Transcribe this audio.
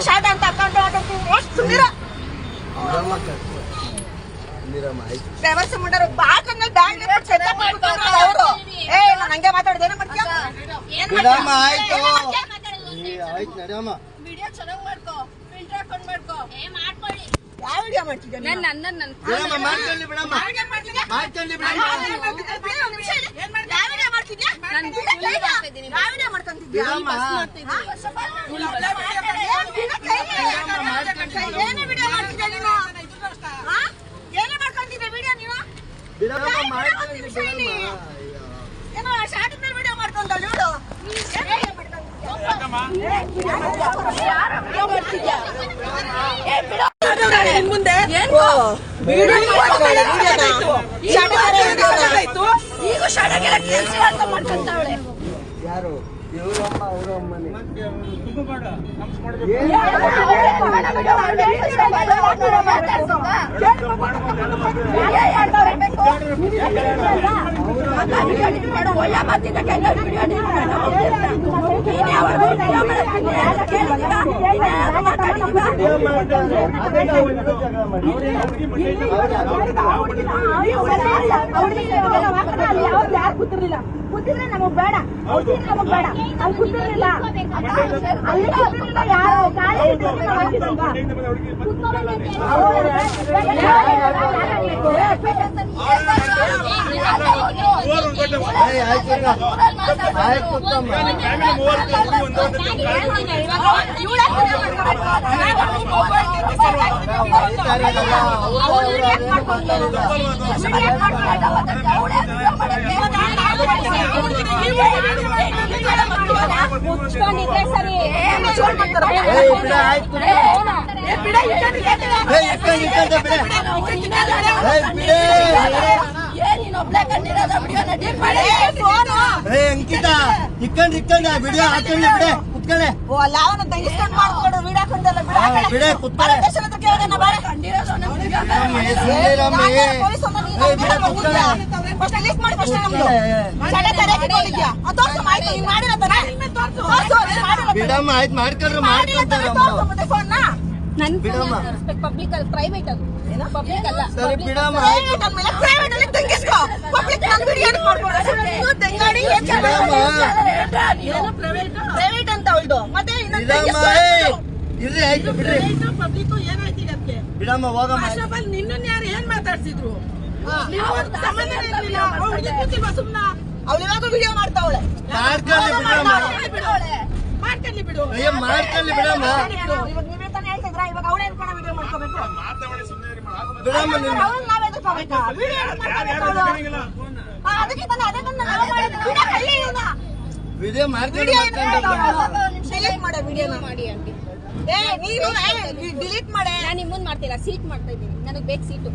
short ಅಂತ ವ್ಯವಸ್ಥೆ ಮಾಡ್ಯಾರ ಬಾಕಂದ್ರೆ ಬ್ಯಾಂಕ್ ಅವರು ಹಂಗೆ ಮಾತಾಡ್ದೇನ ಮಾಡ್ತೀಯ ವಿಡಿಯೋ ಚೆನ್ನಾಗಿ ಮಾಡ್ಕೋ ಫಿಲ್ಟರ್ ಹಾಕೊಂಡ್ ಮಾಡ್ಕೋ ಮಾಡ್ಕೊಳ್ಳಿ ಯಾವ ವಿಡಿಯೋ ಮಾಡ್ತಿದ್ದೆ ಏನೇ ಮಾಡ್ಕೊಂತಿದ್ದೆ ವಿಡಿಯೋ ನೀನು ಏನೋ ಶಾರ್ಟ್ ಮೇಲೆ ವಿಡಿಯೋ ಮಾಡ್ಕೊಂಡ ನೋಡು ಮುಂದೆ ಈಗ ಶಾಲೆಗೆಲ್ಲ ಕೆಲಸ ಮಾಡ್ಕೊಂತಾವಳೆ ಯಾರು ಇವರಮ್ಮ ಅವರಮ್ಮನೆ ಯಾರು ಕೂತಿರ್ಲಿಲ್ಲ ಕೂತಿದ್ರೆ ನಮಗ್ ಬೇಡ ನಮಗ್ ಬೇಡ ಅಲ್ಲಿ ಕೂತಿರ್ಲಿಲ್ಲ ಅಲ್ಲಿ ಕೂತಿರ್ಲಿಲ್ಲ ಯಾರು ಮುಚ್ಕೊಂಡಿದ್ರೆ ಸರಿ ಅಂಕಿತ ಇಕ್ಕಂಡ್ ವಿಡಿಯೋ ಹಾಕೊಂಡ್ ಬಿಡೆ ಕುತ್ಕೊಳ್ಳೆ ಅವನು ತೆಗಿಸ್ಕೊಂಡ್ ಮಾಡ್ಕೊಡು ವಿಡಿಯೋ ಹಾಕೊಂಡಲ್ಲ ಬಿಡೆ ಕುತ್ಕೊಳ್ಳೆ ಬಿಡಮ್ಮ ಆಯ್ತು ಮಾಡ್ಕೊಳ್ರಿ ಪಬ್ಲಿಕ್ ಅಲ್ಲ ಪ್ರೈವೇಟ್ ಅದು ಪಬ್ಲಿಕ್ ಅಲ್ಲ ಸರಿ ಬಿಡಮ್ಮ ಪ್ರೈವೇಟ್ ಅಲ್ಲಿ ತೆಗಿಸ್ಕೋ ಪಬ್ಲಿಕ್ ನಾನು ವಿಡಿಯೋ ಪ್ರೈವೇಟ್ ಅಂತ ಅವಳ್ದು ಮತ್ತೆ ಇರ್ರಿ ಆಯ್ತು ಬಿಡ್ರಿ ಪಬ್ಲಿಕ್ ಏನಾಯ್ತು ಇದಕ್ಕೆ ಬಿಡಮ್ಮ ಹೋಗಮ್ಮ ನಿನ್ನ ಯಾರು ಏನ್ ಮಾತಾಡ್ಸಿದ್ರು ಅವಳಿವಾಗ ವಿಡಿಯೋ ಮಾಡ್ತಾವಳೆ ಮಾಡ್ಕೊಳ್ಳಿ ಬಿಡು ಮಾಡ್ಕೊಳ್ಳಿ ಬಿಡಮ್ಮ ಇವಾಗ ನೀವೇ ತಾನೇ ಹೇಳ್ತಿದ್ರ ಇವಾಗ ಅವಳೇ ಅನ್ಕೊಂಡ ವಿಡಿಯೋ ಮಾಡ್ಕೋಬೇಕು ಬಿಡಮ್ಮ ನಾವ್ ಎದಕ್ಕೋಬೇಕಾ ಅದಕ್ಕೆ ತಾನೇ ಅದನ್ನ ನಾವು ಮಾಡಿದ್ವಿ ವಿಡಿಯೋ ಕಳ್ಳಿ ಇವನ ವಿಡಿಯೋ ಮಾಡ್ಕೊಳ್ಳಿ ಡಿಲೀಟ್ ಮಾಡ ವಿಡಿಯೋನ ಮಾಡಿ ಆಂಟಿ ನೀನು ಡಿಲೀಟ್ ಮಾಡೆ ನಾನು ನಿಮ್ಮನ್ನ ಮಾಡ್ತಿಲ್ಲ ಸೀಟ್ ಮಾಡ್ತಾ ಇದ್ದೀನಿ ನನಗೆ ಬೇಕು ಸೀಟು